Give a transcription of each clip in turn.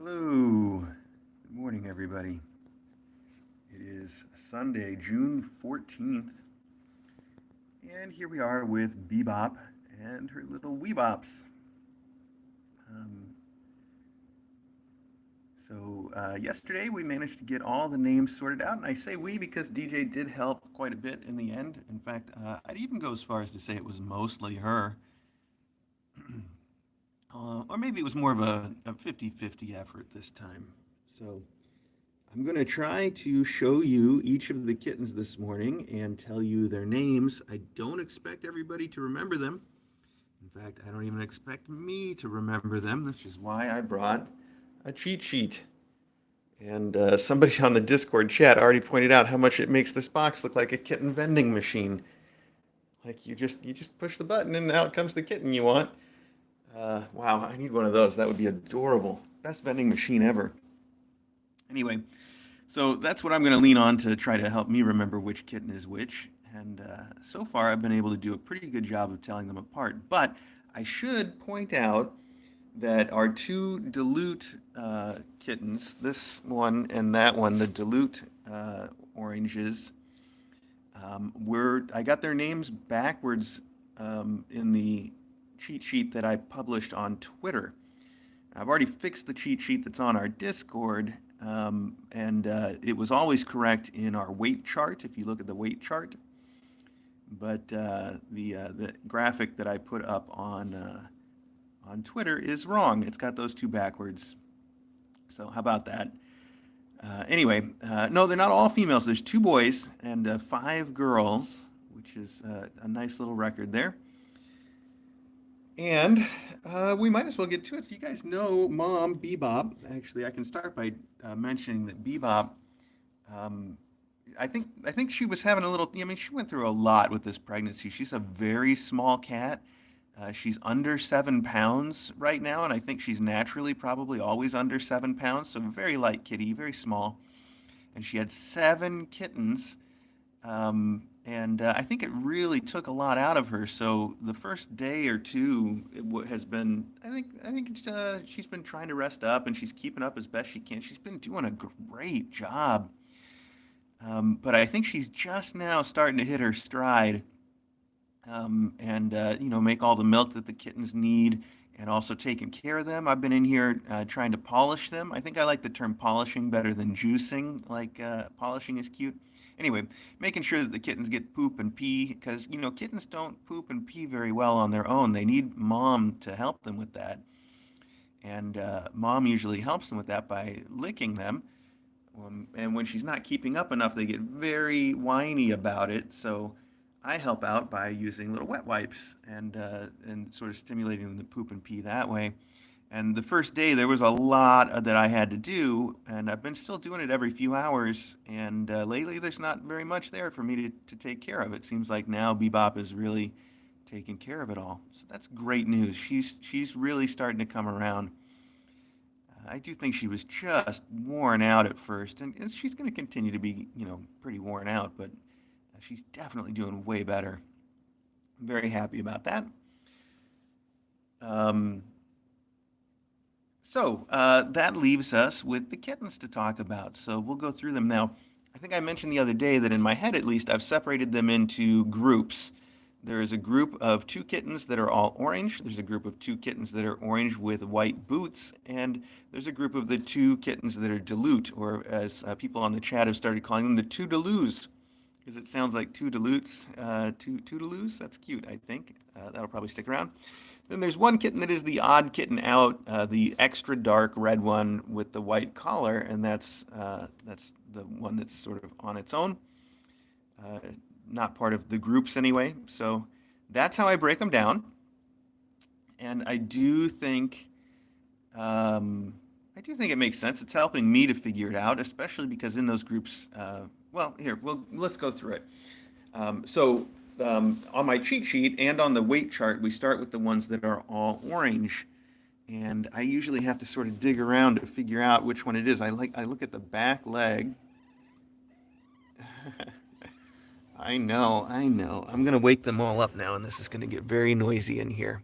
Hello. Good morning, everybody. It is Sunday, June 14th, and here we are with Bebop and her little Weebops. Um, Yesterday we managed to get all the names sorted out, and I say we because DJ did help quite a bit in the end. In fact, I'd even go as far as to say it was mostly her. Or maybe it was more of a 50-50 effort this time. So I'm going to try to show you each of the kittens this morning and tell you their names. I don't expect everybody to remember them. In fact, I don't even expect me to remember them, which is why I brought a cheat sheet. And somebody on the Discord chat already pointed out how much it makes this box look like a kitten vending machine. Like you just push the button and out comes the kitten you want. Wow, I need one of those. That would be adorable. Best vending machine ever. Anyway, so that's what I'm going to lean on to try to help me remember which kitten is which. And so far, I've been able to do a pretty good job of telling them apart. But I should point out that our two dilute kittens, this one and that one, the dilute oranges, I got their names backwards in the cheat sheet that I published on Twitter. I've already fixed the cheat sheet that's on our Discord, and it was always correct in our weight chart, if you look at the weight chart. But the graphic that I put up on Twitter is wrong. It's got those two backwards. So how about that? Anyway, no, they're not all females. There's two boys and five girls, which is a nice little record there. And we might as well get to it. So you guys know Mom Bebop. Actually, I can start by mentioning that Bebop. Um, I think she was having a little. I mean, she went through a lot with this pregnancy. She's a very small cat. She's under 7 pounds right now, and I think she's naturally probably always under 7 pounds. So very light kitty, very small. And she had seven kittens, and I think it really took a lot out of her. So the first day or two has been, I think she's been trying to rest up, and she's keeping up as best she can. She's been doing a great job, but I think she's just now starting to hit her stride, and make all the milk that the kittens need, and also taking care of them. I've been in here trying to polish them. I think I like the term polishing better than juicing. Like polishing is cute. Anyway, making sure that the kittens get poop and pee, because kittens don't poop and pee very well on their own. They need mom to help them with that, and mom usually helps them with that by licking them. And when she's not keeping up enough, they get very whiny about it. So I help out by using little wet wipes and sort of stimulating them to poop and pee that way. And the first day there was a lot that I had to do, and I've been still doing it every few hours. And lately there's not very much there for me to take care of. It seems like now Bebop is really taking care of it all. So that's great news. She's really starting to come around. I do think she was just worn out at first, and she's going to continue to be, pretty worn out, but she's definitely doing way better. I'm very happy about that. Um, that leaves us with the kittens to talk about. So we'll go through them now. I think I mentioned the other day that in my head, at least, I've separated them into groups. There is a group of two kittens that are all orange. There's a group of two kittens that are orange with white boots. And there's a group of the two kittens that are dilute, or as people on the chat have started calling them, the two delues, because it sounds like two dilutes, two delues. That's cute, I think. That'll probably stick around. Then there's one kitten that is the odd kitten out, the extra dark red one with the white collar, and that's the one that's sort of on its own. Uh, Not part of the groups anyway. So that's how I break them down. And I do think it makes sense. It's helping me to figure it out, especially because in those groups, let's go through it. On my cheat sheet and on the weight chart, we start with the ones that are all orange. And I usually have to sort of dig around to figure out which one it is. I look at the back leg. I know. I'm going to wake them all up now, and this is going to get very noisy in here.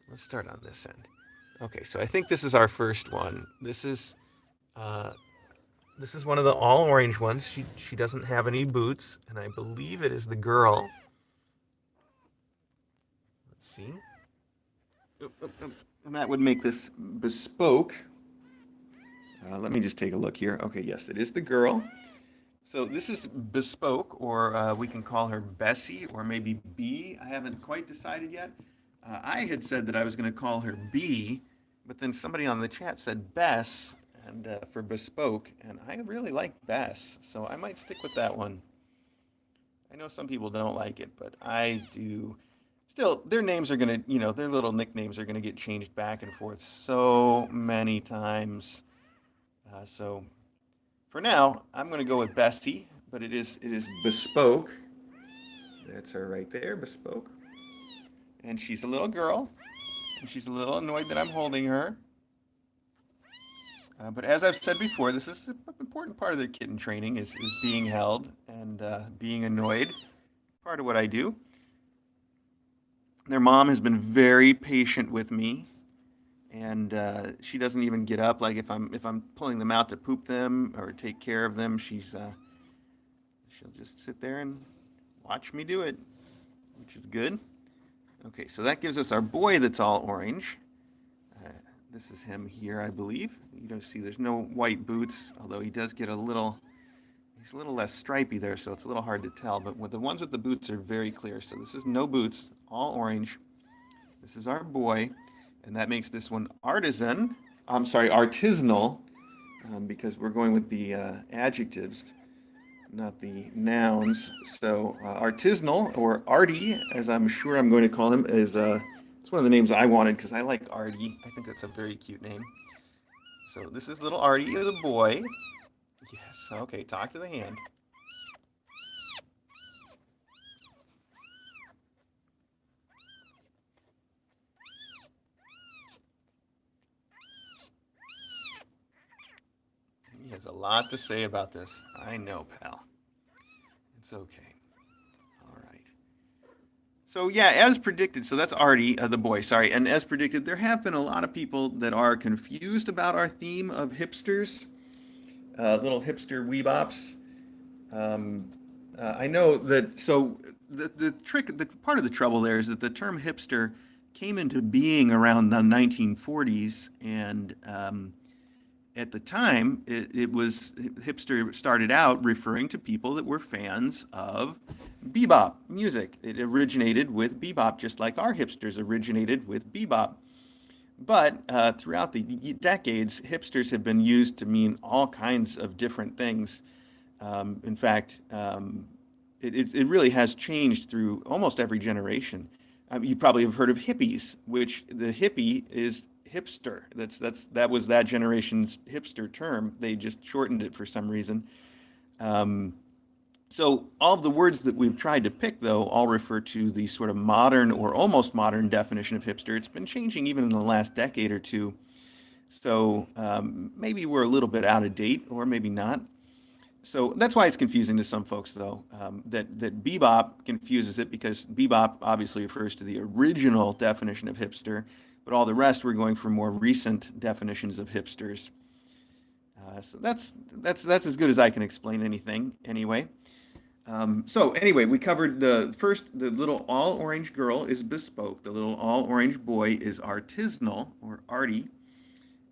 Let's start on this end. Okay, so I think this is our first one. Uh, this is one of the all orange ones. She doesn't have any boots, and I believe it is the girl. Let's see. Oop, oop, oop. And that would make this bespoke. Let me just take a look here. Okay, yes, it is the girl. So this is bespoke, or we can call her Bessie, or maybe B. I haven't quite decided yet. I had said that I was going to call her B, but then somebody on the chat said Bess, and for bespoke, and I really like Bess, so I might stick with that one. I know some people don't like it, but I do. Still, their names are going to, their little nicknames are going to get changed back and forth so many times. So for now, I'm going to go with Bessie, but it is bespoke. That's her right there, bespoke. And she's a little girl, and she's a little annoyed that I'm holding her. But as I've said before, this is an important part of their kitten training is being held and being annoyed. Part of what I do. Their mom has been very patient with me, and she doesn't even get up. Like if I'm pulling them out to poop them or take care of them, she'll just sit there and watch me do it, which is good. Okay, so that gives us our boy that's all orange. This is him here, I believe. You don't see there's no white boots, although he does get he's a little less stripy there, so it's a little hard to tell. But with the ones with the boots are very clear. So this is no boots, all orange. This is our boy, and that makes this one artisanal, because we're going with the adjectives, not the nouns. So artisanal, or arty, as I'm sure I'm going to call him, is it's one of the names I wanted because I like Artie. I think that's a very cute name. So this is little Artie, the boy. Yes, okay, talk to the hand. He has a lot to say about this. I know, pal. It's okay. All right. So yeah, as predicted, so that's Artie, the boy, sorry. And as predicted, there have been a lot of people that are confused about our theme of hipsters, little hipster weebops. I know that, so the part of the trouble there is that the term hipster came into being around the 1940s, and at the time, it was hipster started out referring to people that were fans of bebop music. It originated with bebop, just like our hipsters originated with bebop. But throughout the decades, hipsters have been used to mean all kinds of different things. In fact, it really has changed through almost every generation. You probably have heard of hippies, which the hippie is hipster. That was that generation's hipster term. They just shortened it for some reason. So all of the words that we've tried to pick, though, all refer to the sort of modern or almost modern definition of hipster. It's been changing even in the last decade or two. So maybe we're a little bit out of date, or maybe not. So that's why it's confusing to some folks, though, that bebop confuses it, because bebop obviously refers to the original definition of hipster, but all the rest we're going for more recent definitions of hipsters. So that's as good as I can explain anything, anyway. So anyway, we covered the little all orange girl is bespoke. The little all orange boy is artisanal, or arty.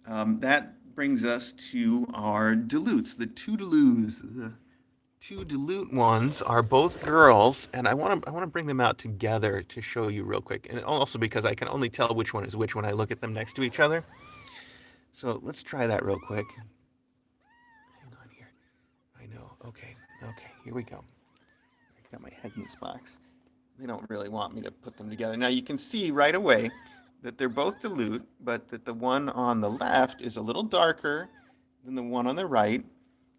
That brings us to our dilutes, the two dilutes. The two dilute ones are both girls, and I want to bring them out together to show you real quick, and also because I can only tell which one is which when I look at them next to each other. So let's try that real quick. Hang on here. I know. Okay, here we go. I got my head in this box. They don't really want me to put them together. Now you can see right away that they're both dilute, but that the one on the left is a little darker than the one on the right.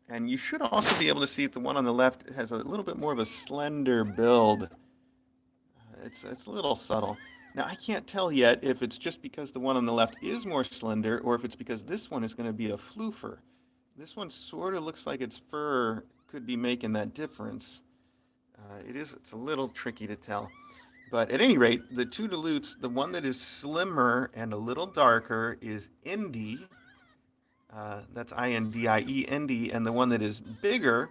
And you should also be able to see that the one on the left has a little bit more of a slender build. It's a little subtle. Now I can't tell yet if it's just because the one on the left is more slender, or if it's because this one is going to be a floofer. This one sort of looks like its fur could be making that difference. It's a little tricky to tell. But at any rate, the two dilutes, the one that is slimmer and a little darker is Indie. That's Indie, Indie. And the one that is bigger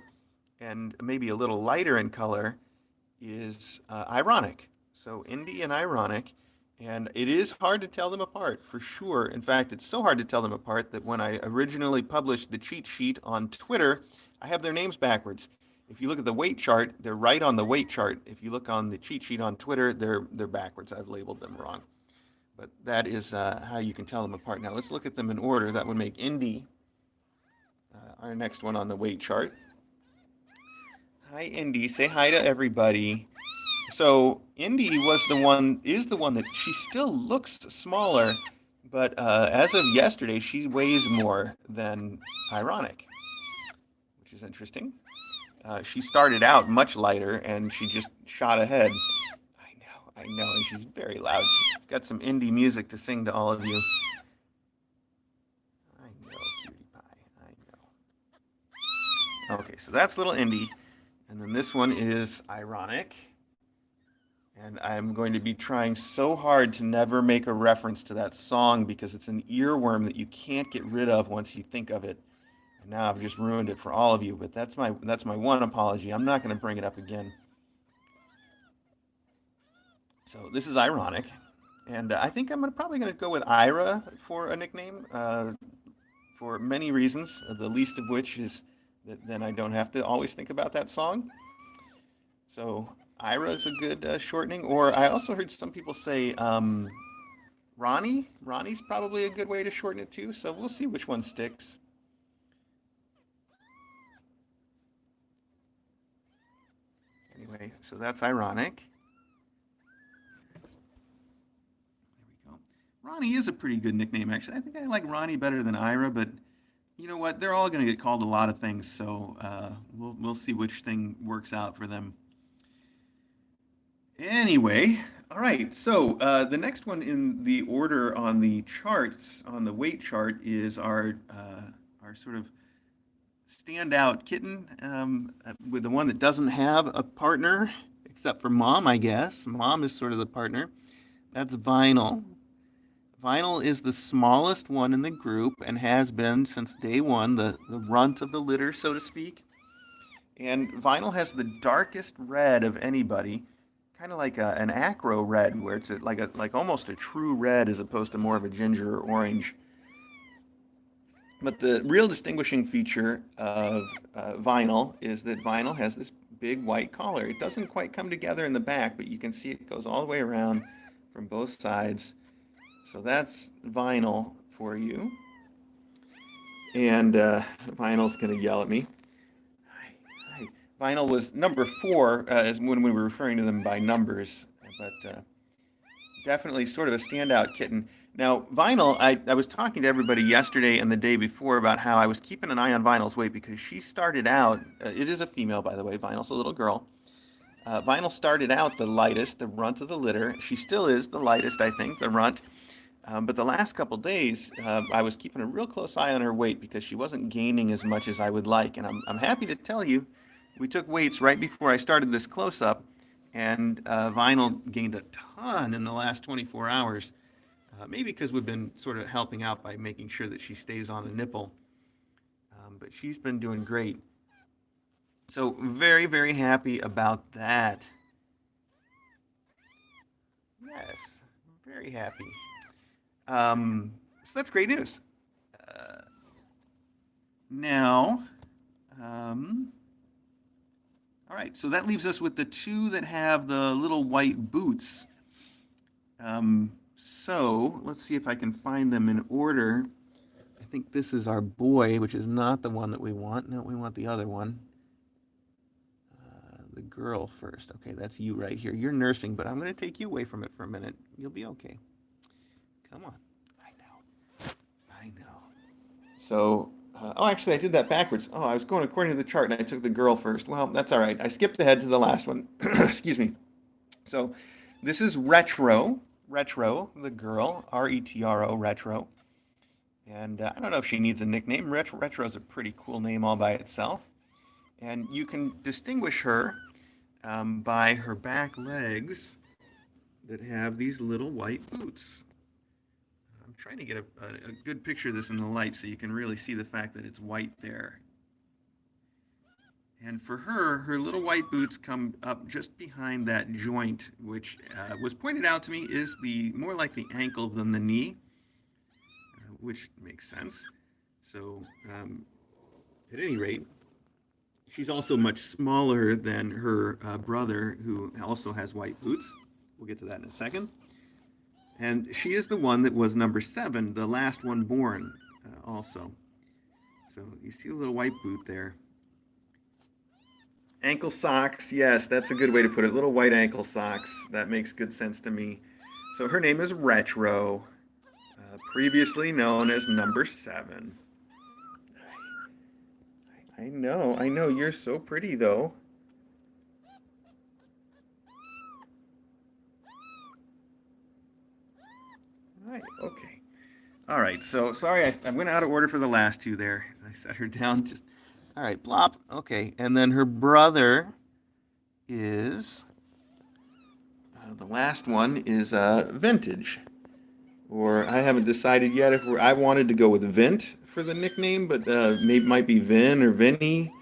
and maybe a little lighter in color is Ironic. So Indie and Ironic. And it is hard to tell them apart, for sure. In fact, it's so hard to tell them apart that when I originally published the cheat sheet on Twitter, I have their names backwards. If you look at the weight chart, they're right on the weight chart. If you look on the cheat sheet on Twitter, they're backwards. I've labeled them wrong. But that is how you can tell them apart. Now let's look at them in order. That would make Indie our next one on the weight chart. Hi, Indy. Say hi to everybody. So Indy is the one that she still looks smaller, but as of yesterday, she weighs more than Ironic, which is interesting. She started out much lighter, and she just shot ahead. I know, and she's very loud. She's got some indie music to sing to all of you. I know, cutie pie. I know. Okay, so that's little Indy. And then this one is Ironic. And I'm going to be trying so hard to never make a reference to that song because it's an earworm that you can't get rid of once you think of it. And now I've just ruined it for all of you, but that's my one apology. I'm not going to bring it up again. So this is Ironic. And I think I'm probably going to go with Ira for a nickname for many reasons, the least of which is that then I don't have to always think about that song. So Ira is a good shortening. Or I also heard some people say Ronnie. Ronnie's probably a good way to shorten it too. So we'll see which one sticks. Anyway, so that's Ironic. There we go. Ronnie is a pretty good nickname, actually. I think I like Ronnie better than Ira, but you know what? They're all going to get called a lot of things, so we'll see which thing works out for them. Anyway, all right. So the next one in the order on the charts, on the weight chart, is our sort of standout kitten, with the one that doesn't have a partner, except for Mom, I guess. Mom is sort of the partner. That's Vinyl. Vinyl is the smallest one in the group and has been since day one, the runt of the litter, so to speak. And Vinyl has the darkest red of anybody, kind of like an acro red, where it's like almost a true red as opposed to more of a ginger or orange. But the real distinguishing feature of Vinyl is that Vinyl has this big white collar. It doesn't quite come together in the back, but you can see it goes all the way around from both sides. So that's Vinyl for you. And Vinyl's going to yell at me. Hi. Vinyl was number 4 as when we were referring to them by numbers, but definitely sort of a standout kitten. Now, Vinyl, I was talking to everybody yesterday and the day before about how I was keeping an eye on Vinyl's weight because she started out, it is a female, by the way, Vinyl's a little girl. Vinyl started out the lightest, the runt of the litter. She still is the lightest, I think, the runt. But the last couple days, I was keeping a real close eye on her weight because she wasn't gaining as much as I would like. And I'm happy to tell you, we took weights right before I started this close-up, and Vinyl gained a ton in the last 24 hours. Maybe because we've been sort of helping out by making sure that she stays on the nipple. But she's been doing great. So very, very happy about that. Yes, very happy. So that's great news. Now, all right, so that leaves us with the two that have the little white boots. So let's see if I can find them in order. I think this is our boy, which is not the one that we want. No, we want the other one. The girl first. Okay, that's you right here. You're nursing, but I'm going to take you away from it for a minute. You'll be okay. Come on. I know. So, actually, I did that backwards. Oh, I was going according to the chart, and I took the girl first. Well, that's all right. I skipped ahead to the last one. Excuse me. So, this is Retro, the girl, R-E-T-R-O, Retro. And I don't know if she needs a nickname. Retro is a pretty cool name all by itself. And you can distinguish her by her back legs. that have these little white boots. I'm trying to get a good picture of this in the light so you can really see the fact that it's white there. And for her, her little white boots come up just behind that joint, which was pointed out to me is the more like the ankle than the knee, which makes sense. So, at any rate, she's also much smaller than her brother, who also has white boots. We'll get to that in a second. And she is the one that was number 7, the last one born, also. So you see a little white boot there. Ankle socks, yes, that's a good way to put it. Little white ankle socks. That makes good sense to me. So her name is Retro, previously known as number 7. I know. You're so pretty, though. Right, okay. All right, so sorry, I went out of order for the last two there. I set her down just. All right, Blop. Okay, and then her brother is. The last one is Vintage. Or I haven't decided yet if I wanted to go with Vint for the nickname, but maybe might be Vin or Vinny,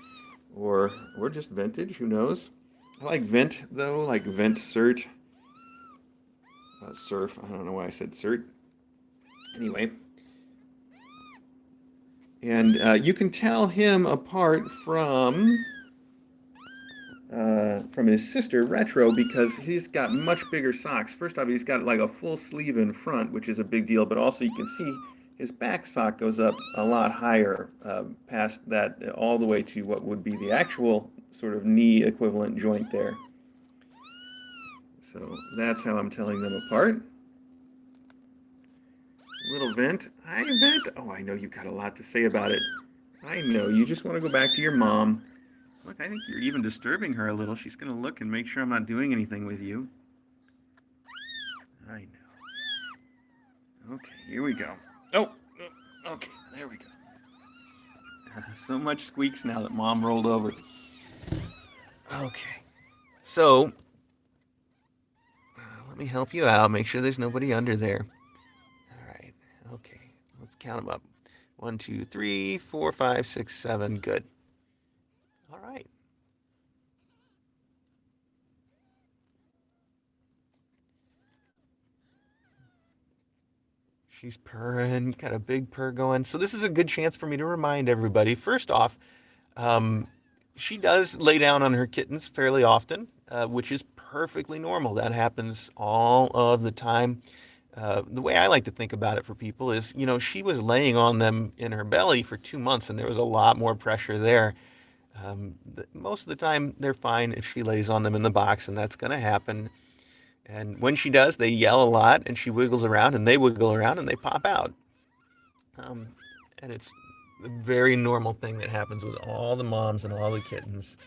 or just Vintage. Who knows? I like Vint though, like Vent Cert, Surf. I don't know why I said Cert. Anyway, and you can tell him apart from his sister Retro because he's got much bigger socks. First off, he's got like a full sleeve in front, which is a big deal, but also you can see his back sock goes up a lot higher, past that, all the way to what would be the actual sort of knee equivalent joint there. So that's how I'm telling them apart. Little Vent. Hi, Vent. Oh, I know you've got a lot to say about it. I know. You just want to go back to your mom. Look, I think you're even disturbing her a little. She's going to look and make sure I'm not doing anything with you. I know. Okay, here we go. Oh, okay, there we go. So much squeaks now that Mom rolled over. Okay, so let me help you out. Make sure there's nobody under there. All right, okay, let's count them up. 1, 2, 3, 4, 5, 6, 7. Good. All right. She's purring, got a big purr going. So this is a good chance for me to remind everybody. First off, she does lay down on her kittens fairly often, which is perfectly normal. That happens all of the time. The way I like to think about it for people is, she was laying on them in her belly for 2 months, and there was a lot more pressure there. Most of the time, they're fine if she lays on them in the box, and that's going to happen. And when she does, they yell a lot, and she wiggles around, and they wiggle around, and they pop out. And it's a very normal thing that happens with all the moms and all the kittens.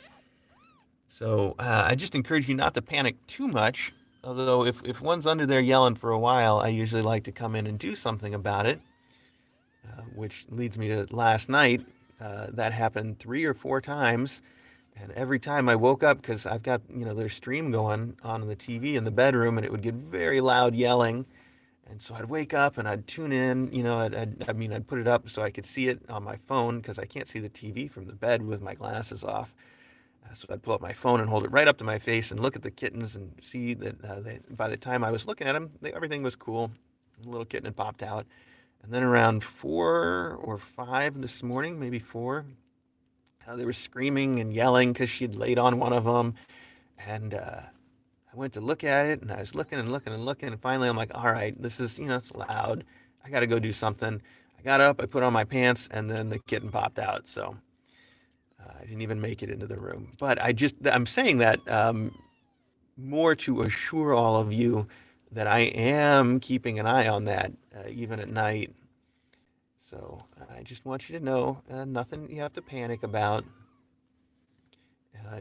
So I just encourage you not to panic too much. Although if one's under there yelling for a while, I usually like to come in and do something about it. Which leads me to last night. That happened 3 or 4 times. And every time I woke up, because I've got, their stream going on the TV in the bedroom, and it would get very loud yelling. And so I'd wake up and I'd tune in, I'd put it up so I could see it on my phone because I can't see the TV from the bed with my glasses off. So I'd pull up my phone and hold it right up to my face and look at the kittens and see that by the time I was looking at them, everything was cool. The little kitten had popped out. And then around 4 or 5 this morning, maybe 4, they were screaming and yelling because she'd laid on one of them. And I went to look at it, and I was looking and looking and looking. And finally, I'm like, all right, this is, it's loud. I got to go do something. I got up, I put on my pants, and then the kitten popped out. So I didn't even make it into the room. But I'm saying that more to assure all of you that I am keeping an eye on that, even at night. So I just want you to know, nothing you have to panic about.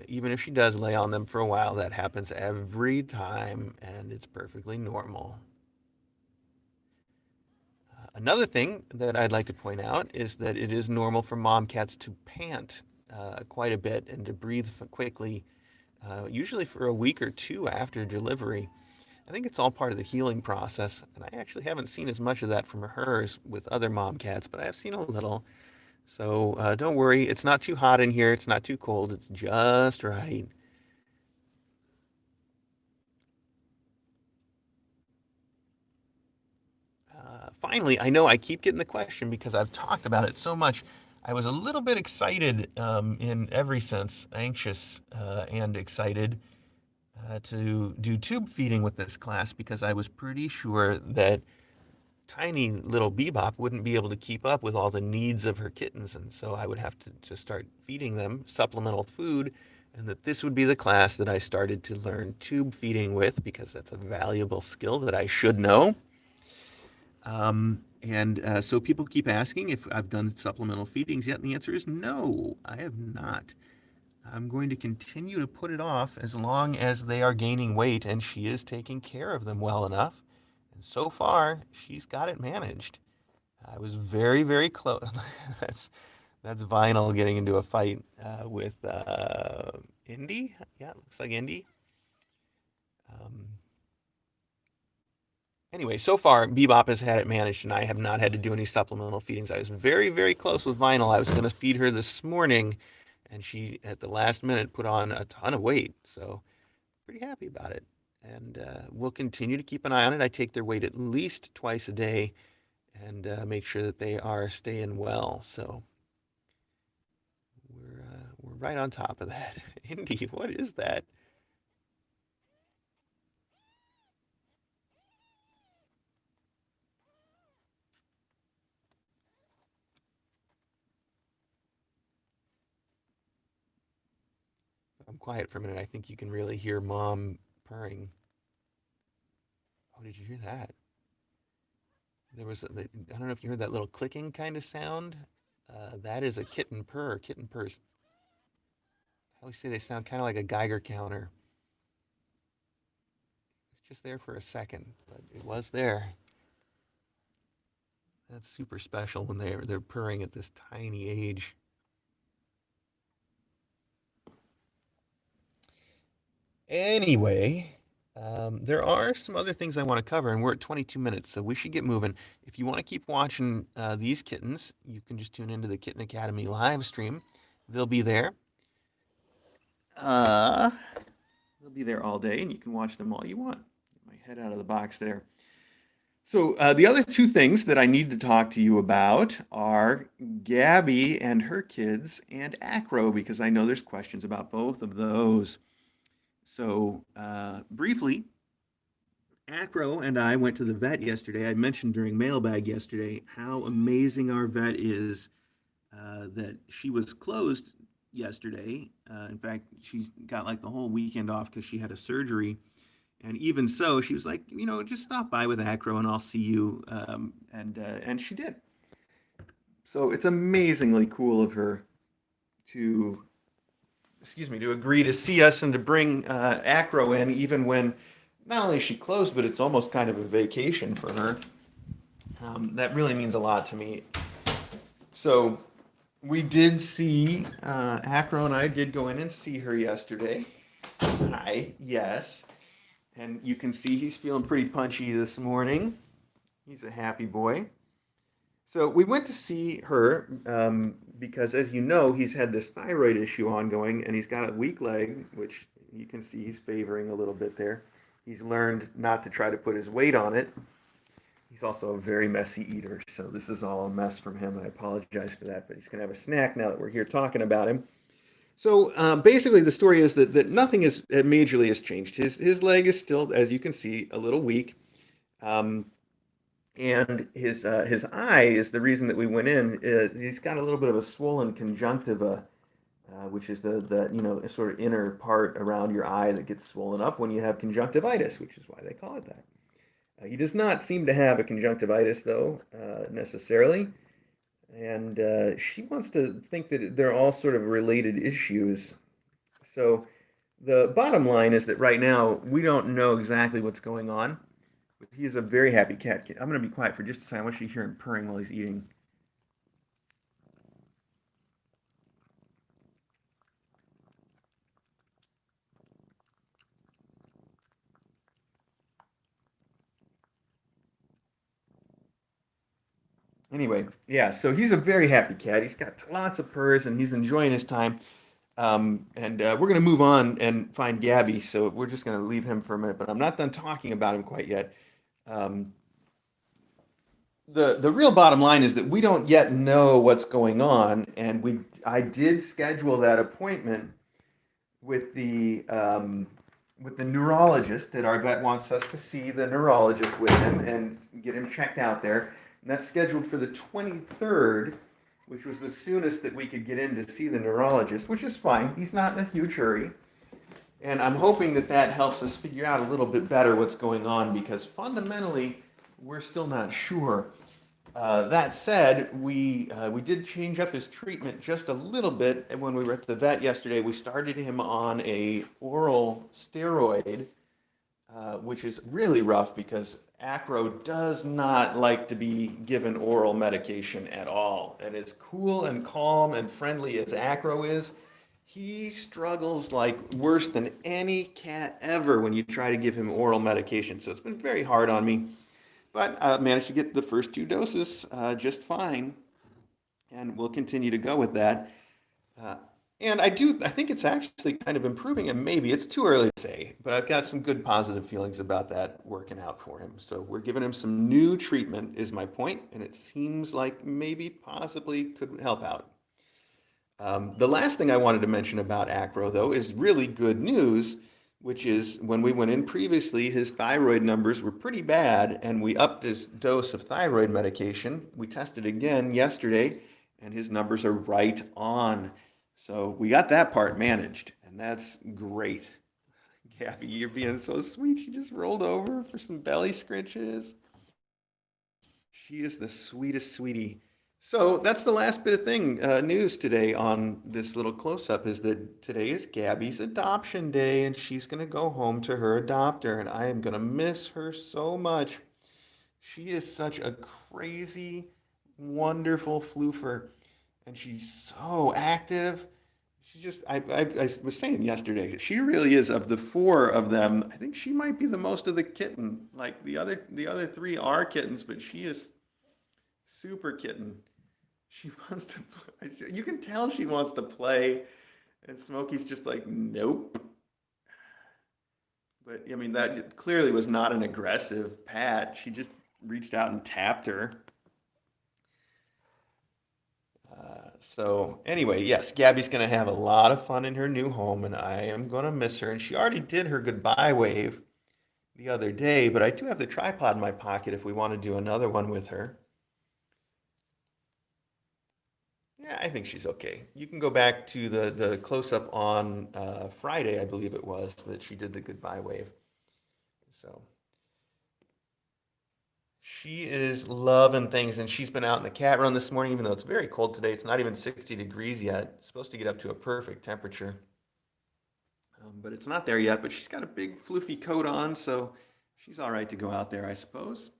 Even if she does lay on them for a while, that happens every time, and it's perfectly normal. Another thing that I'd like to point out is that it is normal for mom cats to pant quite a bit and to breathe quickly, usually for a week or 2 after delivery. I think it's all part of the healing process, and I actually haven't seen as much of that from her as with other mom cats, but I have seen a little. So don't worry, it's not too hot in here, it's not too cold, it's just right. Finally, I know I keep getting the question because I've talked about it so much. I was a little bit excited in every sense, anxious and excited to do tube feeding with this class because I was pretty sure that tiny little Bebop wouldn't be able to keep up with all the needs of her kittens. And so I would have to start feeding them supplemental food. And that this would be the class that I started to learn tube feeding with because that's a valuable skill that I should know. And so people keep asking if I've done supplemental feedings yet, and the answer is no, I have not. I'm going to continue to put it off as long as they are gaining weight and she is taking care of them well enough. And so far, she's got it managed. I was very, very close. that's that's Vinyl getting into a fight with Indy. Yeah, it looks like Indy. Um, anyway, so far Bebop has had it managed, and I have not had to do any supplemental feedings. I was very, very close with Vinyl. I was going to feed her this morning, and she at the last minute put on a ton of weight. So pretty happy about it. And we'll continue to keep an eye on it. I take their weight at least twice a day and make sure that they are staying well. So we're right on top of that. Indy, what is that? I'm quiet for a minute. I think you can really hear mom purring. Oh, did you hear that? There was, I don't know if you heard that little clicking kind of sound. That is a kitten purr. Kitten purrs. I always say they sound kind of like a Geiger counter. It's just there for a second, but it was there. That's super special when they're purring at this tiny age. Anyway, there are some other things I want to cover, and we're at 22 minutes, so we should get moving. If you want to keep watching these kittens, you can just tune into the Kitten Academy live stream. They'll be there. Uh, they'll be there all day, and you can watch them all you want. Get my head out of the box there. So the other two things that I need to talk to you about are Gabby and her kids and Acro, because I know there's questions about both of those. So briefly, Acro and I went to the vet yesterday. I mentioned during mailbag yesterday how amazing our vet is. That she was closed yesterday. In fact, she got like the whole weekend off because she had a surgery. And even so, she was like, just stop by with Acro and I'll see you. And she did. So it's amazingly cool of her to, excuse me, to agree to see us and to bring Acro in, even when not only is she closed, but it's almost kind of a vacation for her. That really means a lot to me. So we did see, Acro and I did go in and see her yesterday. Hi, yes. And you can see he's feeling pretty punchy this morning. He's a happy boy. So we went to see her because, as you know, he's had this thyroid issue ongoing, and he's got a weak leg, which you can see he's favoring a little bit there. He's learned not to try to put his weight on it. He's also a very messy eater, so this is all a mess from him. I apologize for that, but he's going to have a snack now that we're here talking about him. So basically, the story is that nothing is majorly has changed. His leg is still, as you can see, a little weak. Um, and his eye is the reason that we went in. He's got a little bit of a swollen conjunctiva, which is the sort of inner part around your eye that gets swollen up when you have conjunctivitis, which is why they call it that. He does not seem to have a conjunctivitis though necessarily, and she wants to think that they're all sort of related issues. So the bottom line is that right now we don't know exactly what's going on. He is a very happy cat. I'm going to be quiet for just a second. I want you to hear him purring while he's eating. Anyway, yeah, so he's a very happy cat. He's got lots of purrs and he's enjoying his time. And we're going to move on and find Gabby. So we're just going to leave him for a minute, but I'm not done talking about him quite yet. Um, the real bottom line is that we don't yet know what's going on, and I did schedule that appointment with the neurologist that our vet wants us to see the neurologist with him and get him checked out there. And that's scheduled for the 23rd, which was the soonest that we could get in to see the neurologist, which is fine. He's not in a huge hurry. And I'm hoping that that helps us figure out a little bit better what's going on because fundamentally, we're still not sure. That said, we did change up his treatment just a little bit. And when we were at the vet yesterday, we started him on a oral steroid, which is really rough because Acro does not like to be given oral medication at all. And as cool and calm and friendly as Acro is, he struggles like worse than any cat ever when you try to give him oral medication. So it's been very hard on me. But I managed to get the first 2 doses just fine, and we'll continue to go with that. Uh, and I think it's actually kind of improving, and maybe it's too early to say, but I've got some good positive feelings about that working out for him. So we're giving him some new treatment, is my point, and it seems like maybe possibly could help out. The last thing I wanted to mention about Acro, though, is really good news, which is when we went in previously, his thyroid numbers were pretty bad, and we upped his dose of thyroid medication. We tested again yesterday, and his numbers are right on. So we got that part managed, and that's great. Gabby, you're being so sweet. She just rolled over for some belly scritches. She is the sweetest sweetie. So that's the last bit of news today on this little close-up is that today is Gabby's adoption day and she's going to go home to her adopter and I am going to miss her so much. She is such a crazy, wonderful floofer and she's so active. I was saying yesterday, she really is of the four of them. I think she might be the most of the kitten. Like the other three are kittens, but she is super kitten. She wants to play. You can tell she wants to play, and Smokey's just like, nope. But I mean, that clearly was not an aggressive pat. She just reached out and tapped her. So anyway, yes, Gabby's going to have a lot of fun in her new home, and I am going to miss her. And she already did her goodbye wave the other day, but I do have the tripod in my pocket if we want to do another one with her. Yeah, I think she's okay. You can go back to the close up on Friday, I believe it was, that she did the goodbye wave. So she is loving things, and she's been out in the cat run this morning, even though it's very cold today. It's not even 60 degrees yet. It's supposed to get up to a perfect temperature, but it's not there yet. But she's got a big floofy coat on, so she's all right to go out there, I suppose.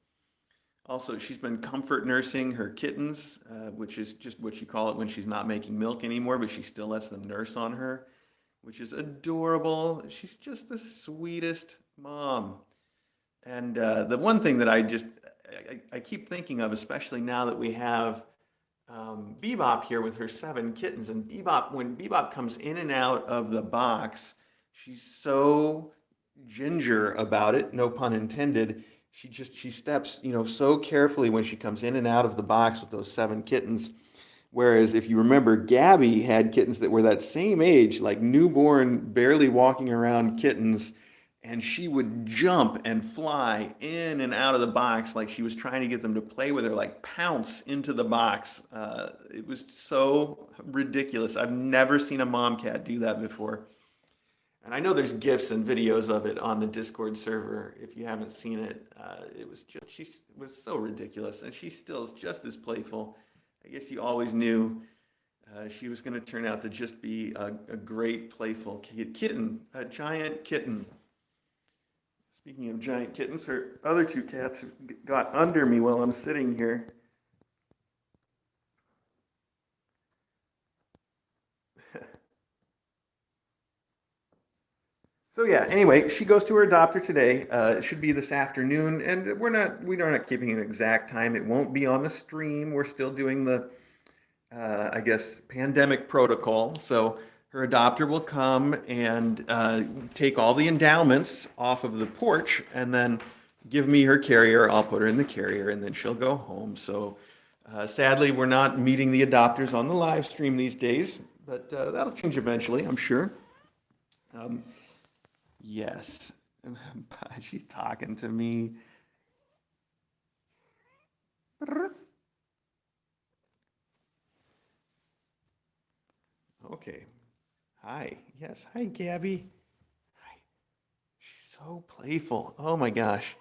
Also, she's been comfort nursing her kittens, which is just what you call it when she's not making milk anymore, but she still lets them nurse on her, which is adorable. She's just the sweetest mom. And the one thing that I keep thinking of, especially now that we have Bebop here with her 7 kittens, and Bebop, when Bebop comes in and out of the box, she's so ginger about it, no pun intended. She steps, so carefully when she comes in and out of the box with those 7 kittens. Whereas if you remember, Gabby had kittens that were that same age, like newborn, barely walking around kittens, and she would jump and fly in and out of the box like she was trying to get them to play with her, like pounce into the box. It was so ridiculous. I've never seen a mom cat do that before. And I know there's GIFs and videos of it on the Discord server. If you haven't seen it, she was so ridiculous, and she still is just as playful. I guess you always knew she was going to turn out to just be a great playful kitten, a giant kitten. Speaking of giant kittens, her other 2 cats got under me while I'm sitting here. So yeah, anyway, she goes to her adopter today. It should be this afternoon, and we're not keeping an exact time. It won't be on the stream. We're still doing the I guess, pandemic protocol. So her adopter will come and take all the endowments off of the porch and then give me her carrier. I'll put her in the carrier and then she'll go home. So sadly, we're not meeting the adopters on the live stream these days, but that'll change eventually, I'm sure. Um, yes, she's talking to me. Okay. Hi. Yes. Hi, Gabby. Hi. She's so playful. Oh my gosh.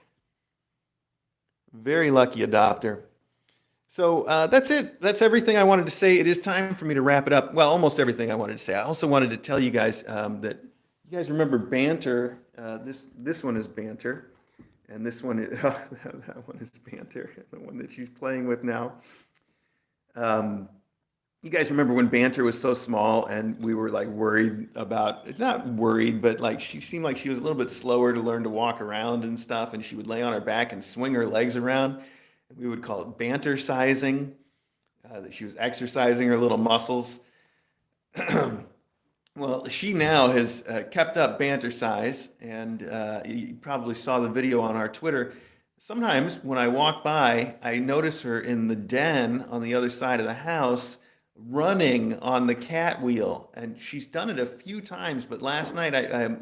Very lucky adopter. So that's it. That's everything I wanted to say. It is time for me to wrap it up. Well, almost everything I wanted to say. I also wanted to tell you guys that you guys remember Banter. This one is Banter, and this one is that one is Banter, the one that she's playing with now. Um, you guys remember when Banter was so small and we were like worried about, not worried, but like she seemed like she was a little bit slower to learn to walk around and stuff, and she would lay on her back and swing her legs around. We would call it banter sizing, that she was exercising her little muscles. Well, she now has kept up banter size, and you probably saw the video on our Twitter. Sometimes when I walk by, I notice her in the den on the other side of the house running on the cat wheel. And she's done it a few times, but last night,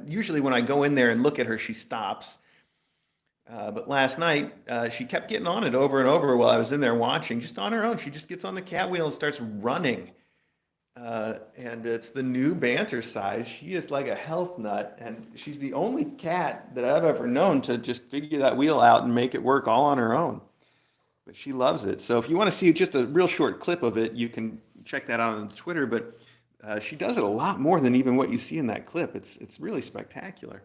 usually when I go in there and look at her, she stops. But last night, she kept getting on it over and over while I was in there watching, just on her own. She just gets on the cat wheel and starts running. And it's the new banter size. She is like a health nut, and she's the only cat that I've ever known to just figure that wheel out and make it work all on her own. But she loves it. So if you want to see just a real short clip of it, you can check that out on Twitter. But she does it a lot more than even what you see in that clip. It's really spectacular.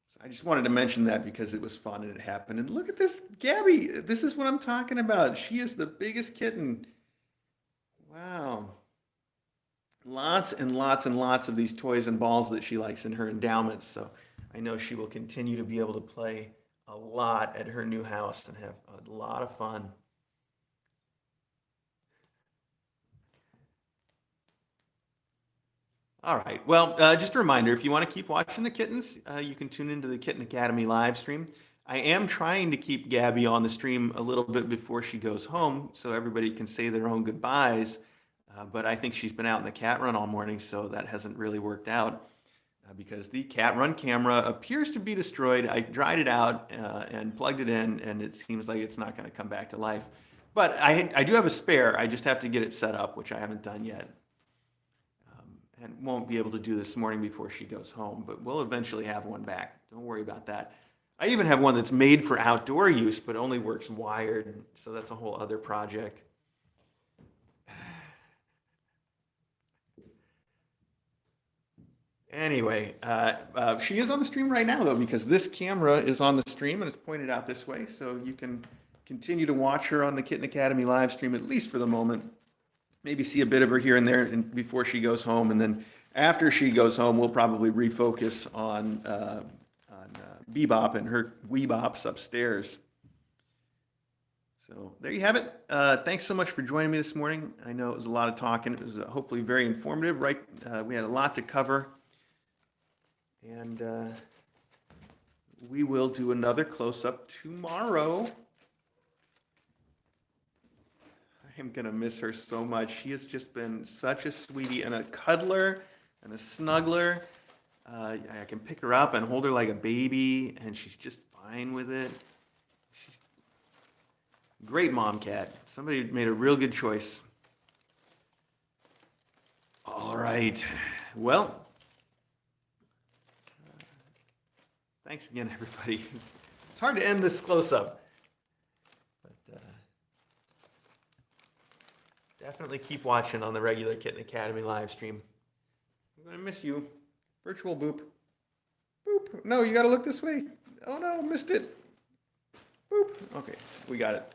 So I just wanted to mention that because it was fun and it happened. And look at this, Gabby. This is what I'm talking about. She is the biggest kitten. Wow. Lots and lots and lots of these toys and balls that she likes in her endowments. So I know she will continue to be able to play a lot at her new house and have a lot of fun. All right. Well, just a reminder, if you want to keep watching the kittens, you can tune into the Kitten Academy live stream. I am trying to keep Gabby on the stream a little bit before she goes home so everybody can say their own goodbyes. But I think she's been out in the cat run all morning, so that hasn't really worked out because the cat run camera appears to be destroyed. I dried it out and plugged it in, and it seems like it's not going to come back to life. But I do have a spare. I just have to get it set up, which I haven't done yet. And won't be able to do this morning before she goes home, but we'll eventually have one back. Don't worry about that. I even have one that's made for outdoor use, but only works wired, so that's a whole other project. Anyway, she is on the stream right now, though, because this camera is on the stream and it's pointed out this way, so you can continue to watch her on the Kitten Academy live stream, at least for the moment. Maybe see a bit of her here and there before she goes home, and then after she goes home, we'll probably refocus on Bebop and her Weebops upstairs. So there you have it. Thanks so much for joining me this morning. I know it was a lot of talking. It was hopefully very informative. Right, we had a lot to cover, and we will do another close-up tomorrow. I am going to miss her so much. She has just been such a sweetie and a cuddler and a snuggler. I can pick her up and hold her like a baby, and she's just fine with it. She's a great mom cat. Somebody made a real good choice. All right. Well, thanks again, everybody. It's hard to end this close-up. Definitely keep watching on the regular Kitten Academy live stream. I'm going to miss you. Virtual boop. Boop. No, you got to look this way. Oh no, missed it. Boop. Okay, we got it.